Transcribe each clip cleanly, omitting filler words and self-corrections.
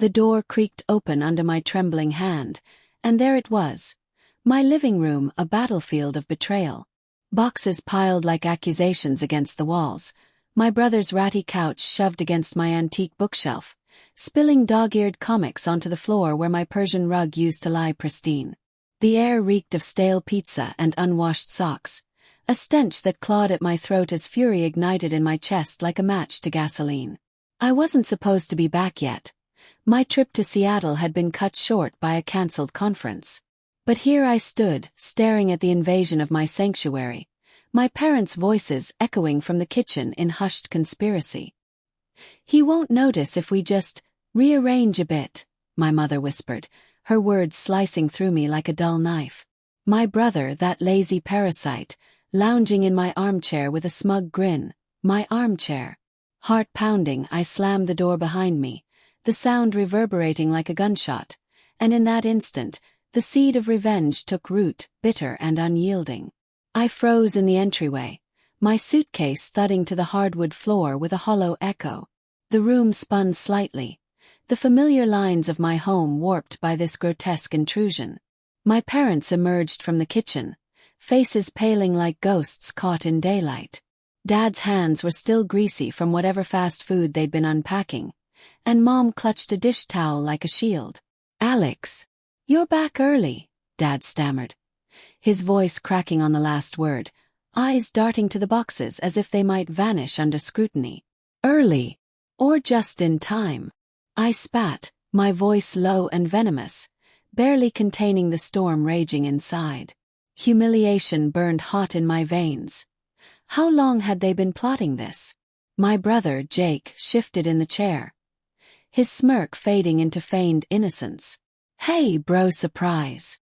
The door creaked open under my trembling hand, and there it was. My living room, a battlefield of betrayal. Boxes piled like accusations against the walls, my brother's ratty couch shoved against my antique bookshelf, spilling dog-eared comics onto the floor where my Persian rug used to lie pristine. The air reeked of stale pizza and unwashed socks, a stench that clawed at my throat as fury ignited in my chest like a match to gasoline. I wasn't supposed to be back yet. My trip to Seattle had been cut short by a cancelled conference. But here I stood, staring at the invasion of my sanctuary, my parents' voices echoing from the kitchen in hushed conspiracy. "He won't notice if we just rearrange a bit," my mother whispered, her words slicing through me like a dull knife. My brother, that lazy parasite, lounging in my armchair with a smug grin. My armchair. Heart pounding, I slammed the door behind me, the sound reverberating like a gunshot, and in that instant, the seed of revenge took root, bitter and unyielding. I froze in the entryway, my suitcase thudding to the hardwood floor with a hollow echo. The room spun slightly, the familiar lines of my home warped by this grotesque intrusion. My parents emerged from the kitchen, faces paling like ghosts caught in daylight. Dad's hands were still greasy from whatever fast food they'd been unpacking, and Mom clutched a dish towel like a shield. "Alex, you're back early," Dad stammered, his voice cracking on the last word, eyes darting to the boxes as if they might vanish under scrutiny. "Early? Or just in time?" I spat, my voice low and venomous, barely containing the storm raging inside. Humiliation burned hot in my veins. How long had they been plotting this? My brother, Jake, shifted in the chair, his smirk fading into feigned innocence. "Hey, bro, surprise."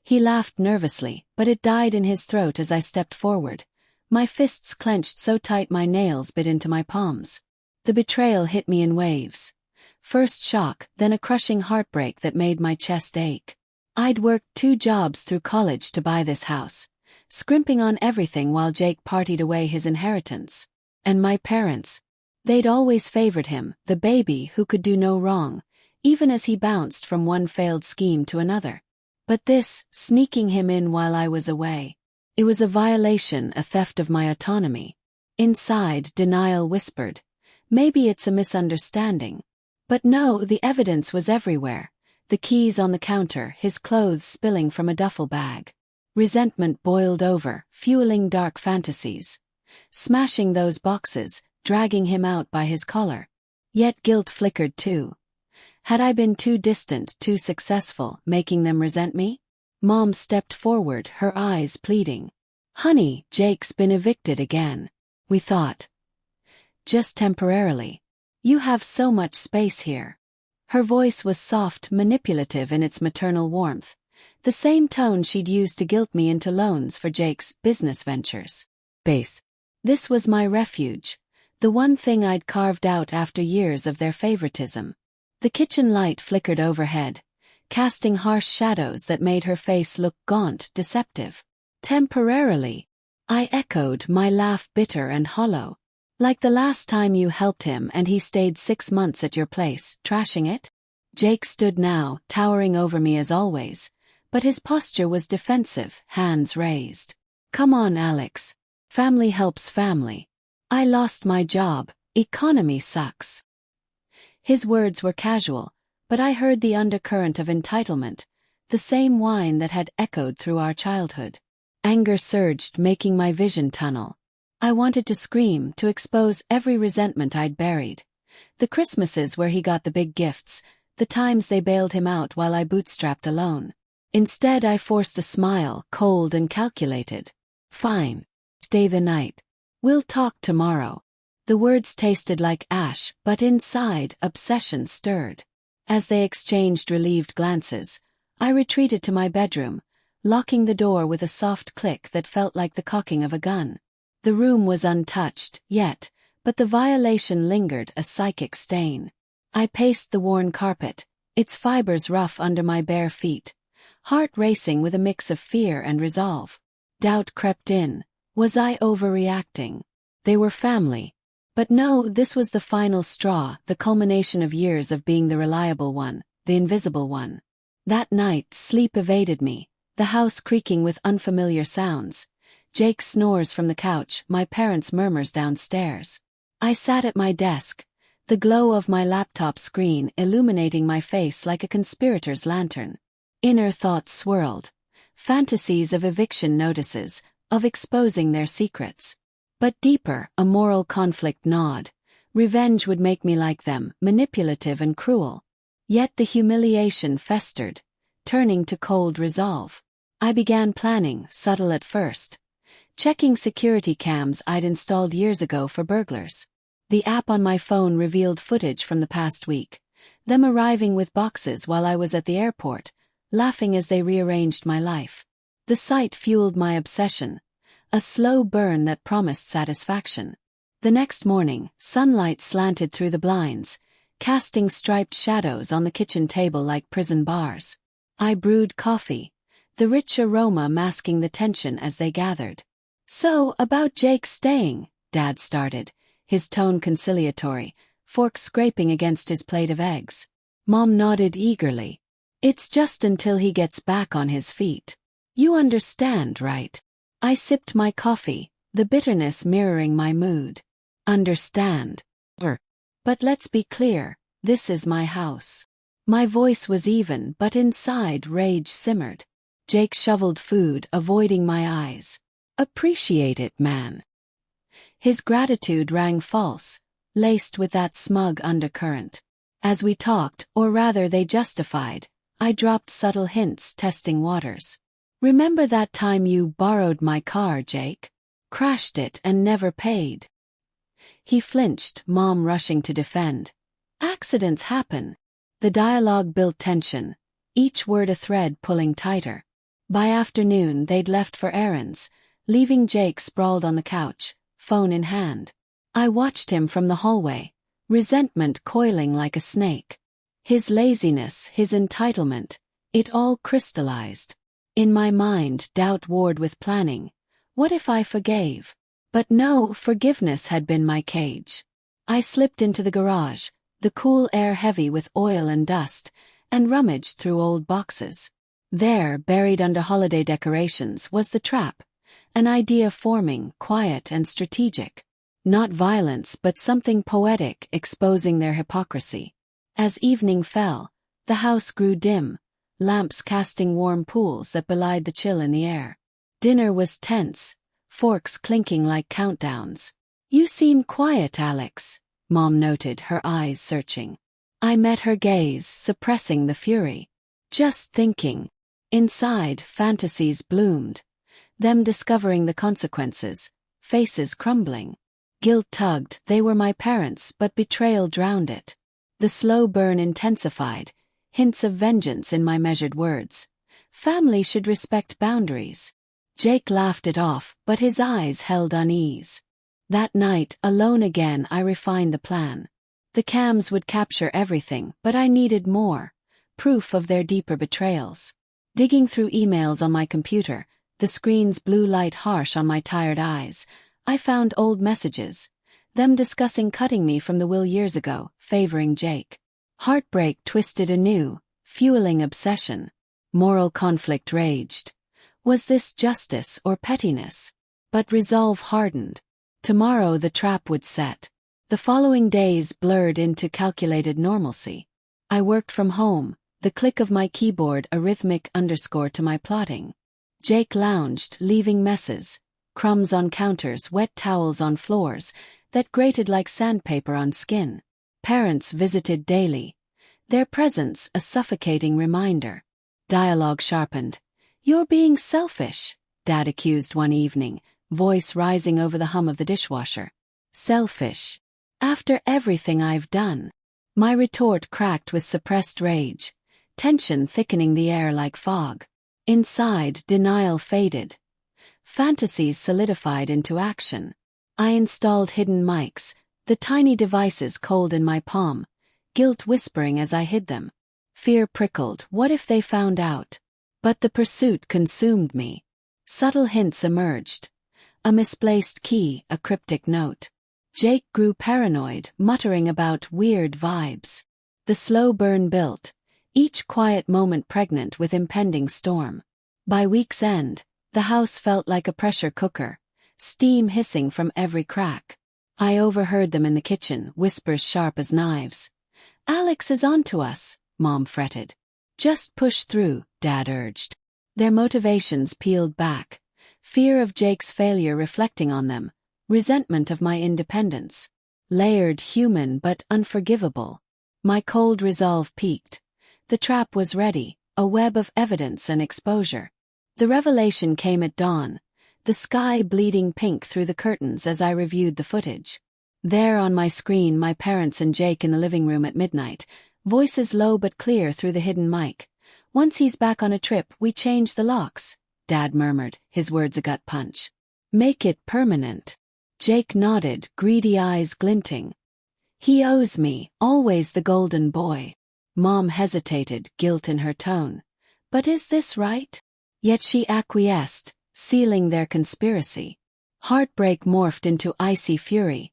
He laughed nervously, but it died in his throat as I stepped forward, my fists clenched so tight my nails bit into my palms. The betrayal hit me in waves. First shock, then a crushing heartbreak that made my chest ache. I'd worked 2 jobs through college to buy this house, scrimping on everything while Jake partied away his inheritance. And my parents, they'd always favored him, the baby who could do no wrong, even as he bounced from one failed scheme to another. But this, sneaking him in while I was away, it was a violation, a theft of my autonomy. Inside, denial whispered, "Maybe it's a misunderstanding." But no, the evidence was everywhere. The keys on the counter, his clothes spilling from a duffel bag. Resentment boiled over, fueling dark fantasies. Smashing those boxes, dragging him out by his collar. Yet guilt flickered too. Had I been too distant, too successful, making them resent me? Mom stepped forward, her eyes pleading. "Honey, Jake's been evicted again. We thought. Just temporarily. You have so much space here." Her voice was soft, manipulative in its maternal warmth, the same tone she'd used to guilt me into loans for Jake's business ventures. Base. This was my refuge, the one thing I'd carved out after years of their favoritism. The kitchen light flickered overhead, casting harsh shadows that made her face look gaunt, deceptive. "Temporarily," I echoed, my laugh bitter and hollow. "Like the last time you helped him and he stayed 6 months at your place, trashing it?" Jake stood now, towering over me as always, but his posture was defensive, hands raised. "Come on, Alex. Family helps family. I lost my job, economy sucks." His words were casual, but I heard the undercurrent of entitlement, the same whine that had echoed through our childhood. Anger surged, making my vision tunnel. I wanted to scream, to expose every resentment I'd buried. The Christmases where he got the big gifts, the times they bailed him out while I bootstrapped alone. Instead, I forced a smile, cold and calculated. "Fine. Stay the night. We'll talk tomorrow." The words tasted like ash, but inside, obsession stirred. As they exchanged relieved glances, I retreated to my bedroom, locking the door with a soft click that felt like the cocking of a gun. The room was untouched, yet, but the violation lingered, a psychic stain. I paced the worn carpet, its fibers rough under my bare feet, heart racing with a mix of fear and resolve. Doubt crept in. Was I overreacting? They were family. But no, this was the final straw, the culmination of years of being the reliable one, the invisible one. That night, sleep evaded me, the house creaking with unfamiliar sounds. Jake snores from the couch, my parents' murmurs downstairs. I sat at my desk, the glow of my laptop screen illuminating my face like a conspirator's lantern. Inner thoughts swirled. Fantasies of eviction notices, of exposing their secrets. But deeper, a moral conflict gnawed. Revenge would make me like them, manipulative and cruel. Yet the humiliation festered, turning to cold resolve. I began planning, subtle at first. Checking security cams I'd installed years ago for burglars. The app on my phone revealed footage from the past week. Them arriving with boxes while I was at the airport, laughing as they rearranged my life. The sight fueled my obsession. A slow burn that promised satisfaction. The next morning, sunlight slanted through the blinds, casting striped shadows on the kitchen table like prison bars. I brewed coffee, the rich aroma masking the tension as they gathered. "So, about Jake staying," Dad started, his tone conciliatory, fork scraping against his plate of eggs. Mom nodded eagerly. "It's just until he gets back on his feet. You understand, right?" I sipped my coffee, the bitterness mirroring my mood. Understand. But let's be clear, this is my house. My voice was even, but inside rage simmered. Jake shoveled food, avoiding my eyes. "Appreciate it, man." His gratitude rang false, laced with that smug undercurrent. As we talked, or rather they justified, I dropped subtle hints testing waters. "Remember that time you borrowed my car, Jake? Crashed it and never paid." He flinched, Mom rushing to defend. "Accidents happen." The dialogue built tension, each word a thread pulling tighter. By afternoon they'd left for errands, leaving Jake sprawled on the couch, phone in hand. I watched him from the hallway, resentment coiling like a snake. His laziness, his entitlement, it all crystallized. In my mind, doubt warred with planning. What if I forgave? But no, forgiveness had been my cage. I slipped into the garage, the cool air heavy with oil and dust, and rummaged through old boxes. There, buried under holiday decorations, was the trap. An idea forming, quiet and strategic. Not violence but something poetic exposing their hypocrisy. As evening fell, the house grew dim, lamps casting warm pools that belied the chill in the air. Dinner was tense, forks clinking like countdowns. "You seem quiet, Alex," Mom noted, her eyes searching. I met her gaze, suppressing the fury. "Just thinking." Inside, fantasies bloomed. Them discovering the consequences, faces crumbling. Guilt tugged, they were my parents, but betrayal drowned it. The slow burn intensified, hints of vengeance in my measured words. Family should respect boundaries. Jake laughed it off, but his eyes held unease. That night, alone again, I refined the plan. The cams would capture everything, but I needed more. Proof of their deeper betrayals. Digging through emails on my computer, the screen's blue light harsh on my tired eyes, I found old messages. Them discussing cutting me from the will years ago, favoring Jake. Heartbreak twisted anew, fueling obsession. Moral conflict raged. Was this justice or pettiness? But resolve hardened. Tomorrow the trap would set. The following days blurred into calculated normalcy. I worked from home, the click of my keyboard a rhythmic underscore to my plotting. Jake lounged, leaving messes. Crumbs on counters, wet towels on floors, that grated like sandpaper on skin. Parents visited daily. Their presence a suffocating reminder. Dialogue sharpened. "You're being selfish," Dad accused one evening, voice rising over the hum of the dishwasher. "Selfish? After everything I've done." My retort cracked with suppressed rage, tension thickening the air like fog. Inside, denial faded. Fantasies solidified into action. I installed hidden mics, the tiny devices cold in my palm, guilt whispering as I hid them. Fear prickled, what if they found out? But the pursuit consumed me. Subtle hints emerged. A misplaced key, a cryptic note. Jake grew paranoid, muttering about weird vibes. The slow burn built, each quiet moment pregnant with impending storm. By week's end, the house felt like a pressure cooker, steam hissing from every crack. I overheard them in the kitchen, whispers sharp as knives. "Alex is on to us," Mom fretted. "Just push through," Dad urged. Their motivations peeled back, fear of Jake's failure reflecting on them, resentment of my independence. Layered, human but unforgivable. My cold resolve peaked. The trap was ready, a web of evidence and exposure. The revelation came at dawn, the sky bleeding pink through the curtains as I reviewed the footage. There on my screen, my parents and Jake in the living room at midnight, voices low but clear through the hidden mic. "Once he's back on a trip, we change the locks," Dad murmured, his words a gut punch. "Make it permanent." Jake nodded, greedy eyes glinting. "He owes me, always the golden boy." Mom hesitated, guilt in her tone. "But is this right?" Yet she acquiesced, sealing their conspiracy. Heartbreak morphed into icy fury.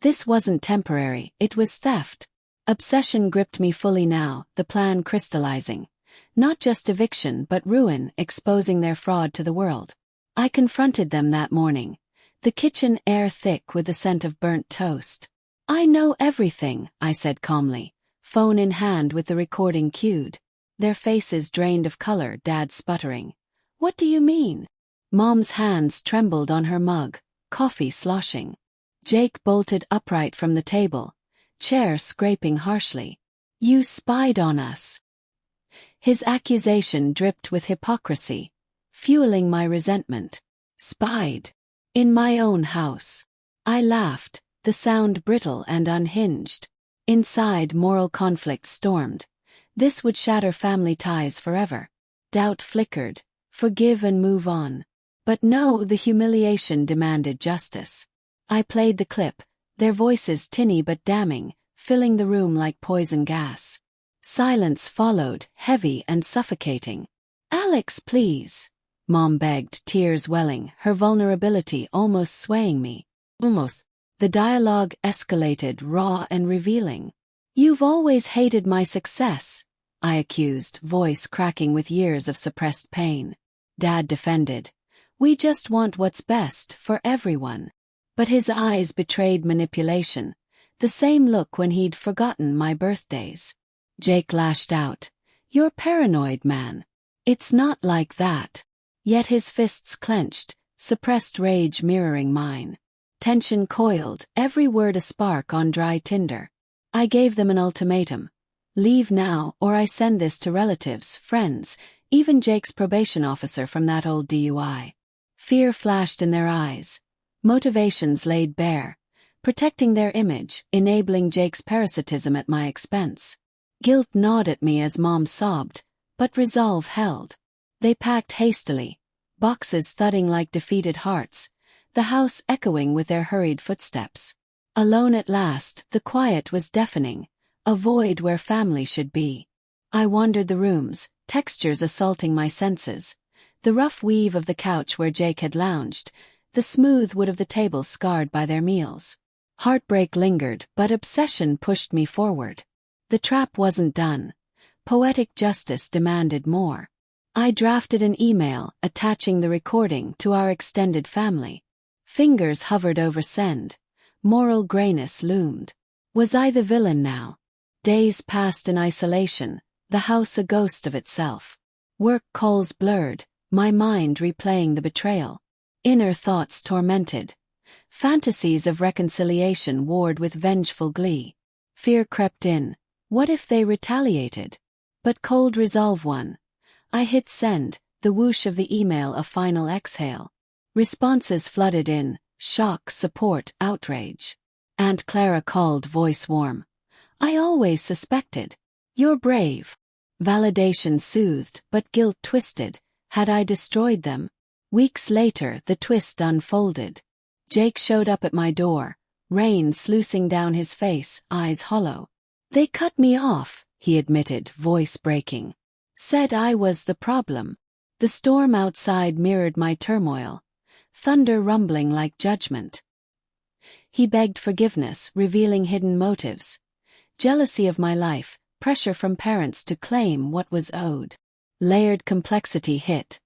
This wasn't temporary, it was theft. Obsession gripped me fully now, the plan crystallizing. Not just eviction but ruin, exposing their fraud to the world. I confronted them that morning, the kitchen air thick with the scent of burnt toast. "I know everything," I said calmly, phone in hand with the recording cued. Their faces drained of color, Dad sputtering. "What do you mean?" Mom's hands trembled on her mug, coffee sloshing. Jake bolted upright from the table, chair scraping harshly. "You spied on us." His accusation dripped with hypocrisy, fueling my resentment. Spied? In my own house. I laughed, the sound brittle and unhinged. Inside, moral conflict stormed. This would shatter family ties forever. Doubt flickered. Forgive and move on. But no, the humiliation demanded justice. I played the clip, their voices tinny but damning, filling the room like poison gas. Silence followed, heavy and suffocating. "Alex, please," Mom begged, tears welling, her vulnerability almost swaying me. Almost. The dialogue escalated, raw and revealing. "You've always hated my success," I accused, voice cracking with years of suppressed pain. Dad defended. "We just want what's best for everyone." But his eyes betrayed manipulation, the same look when he'd forgotten my birthdays. Jake lashed out. "You're paranoid, man. It's not like that." Yet his fists clenched, suppressed rage mirroring mine. Tension coiled, every word a spark on dry tinder. I gave them an ultimatum. Leave now, or I send this to relatives, friends, even Jake's probation officer from that old DUI. Fear flashed in their eyes. Motivations laid bare. Protecting their image, enabling Jake's parasitism at my expense. Guilt gnawed at me as Mom sobbed, but resolve held. They packed hastily, boxes thudding like defeated hearts, the house echoing with their hurried footsteps. Alone at last, the quiet was deafening, a void where family should be. I wandered the rooms, textures assaulting my senses. The rough weave of the couch where Jake had lounged, the smooth wood of the table scarred by their meals. Heartbreak lingered, but obsession pushed me forward. The trap wasn't done. Poetic justice demanded more. I drafted an email, attaching the recording to our extended family. Fingers hovered over send. Moral grayness loomed. Was I the villain now? Days passed in isolation, the house a ghost of itself. Work calls blurred, my mind replaying the betrayal. Inner thoughts tormented. Fantasies of reconciliation warred with vengeful glee. Fear crept in. What if they retaliated? But cold resolve won. I hit send, the whoosh of the email a final exhale. Responses flooded in, shock, support, outrage. Aunt Clara called, voice warm. "I always suspected. You're brave." Validation soothed, but guilt twisted. Had I destroyed them? Weeks later, the twist unfolded. Jake showed up at my door, rain sluicing down his face, eyes hollow. "They cut me off," he admitted, voice breaking. "Said I was the problem." The storm outside mirrored my turmoil, thunder rumbling like judgment. He begged forgiveness, revealing hidden motives. Jealousy of my life, pressure from parents to claim what was owed. Layered complexity hit.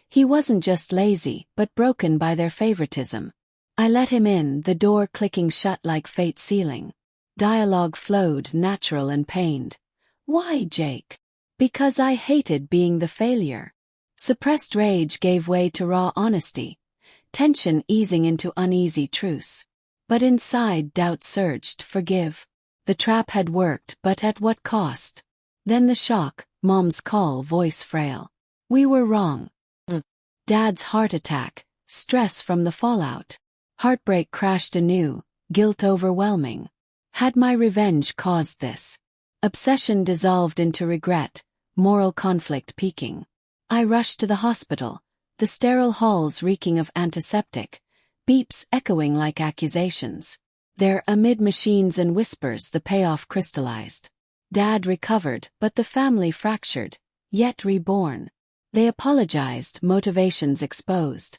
He wasn't just lazy, but broken by their favoritism. I let him in, the door clicking shut like fate's sealing. Dialogue flowed, natural and pained. Why, Jake? Because I hated being the failure. Suppressed rage gave way to raw honesty, tension easing into uneasy truce. But inside doubt surged, forgive. The trap had worked, but at what cost? Then the shock, Mom's call, voice frail. We were wrong. Dad's heart attack, stress from the fallout. Heartbreak crashed anew, guilt overwhelming. Had my revenge caused this? Obsession dissolved into regret, moral conflict peaking. I rushed to the hospital, the sterile halls reeking of antiseptic, beeps echoing like accusations. There, amid machines and whispers, the payoff crystallized. Dad recovered, but the family fractured, yet reborn. They apologized, motivations exposed.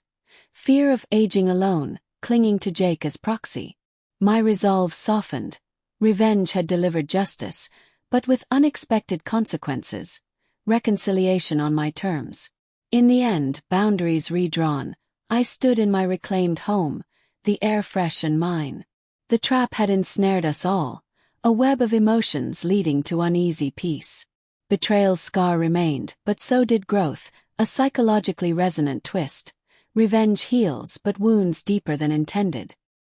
Fear of aging alone, clinging to Jake as proxy. My resolve softened. Revenge had delivered justice, but with unexpected consequences. Reconciliation on my terms. In the end, boundaries redrawn, I stood in my reclaimed home, the air fresh and mine. The trap had ensnared us all, a web of emotions leading to uneasy peace. Betrayal's scar remained, but so did growth, a psychologically resonant twist. Revenge heals, but wounds deeper than intended.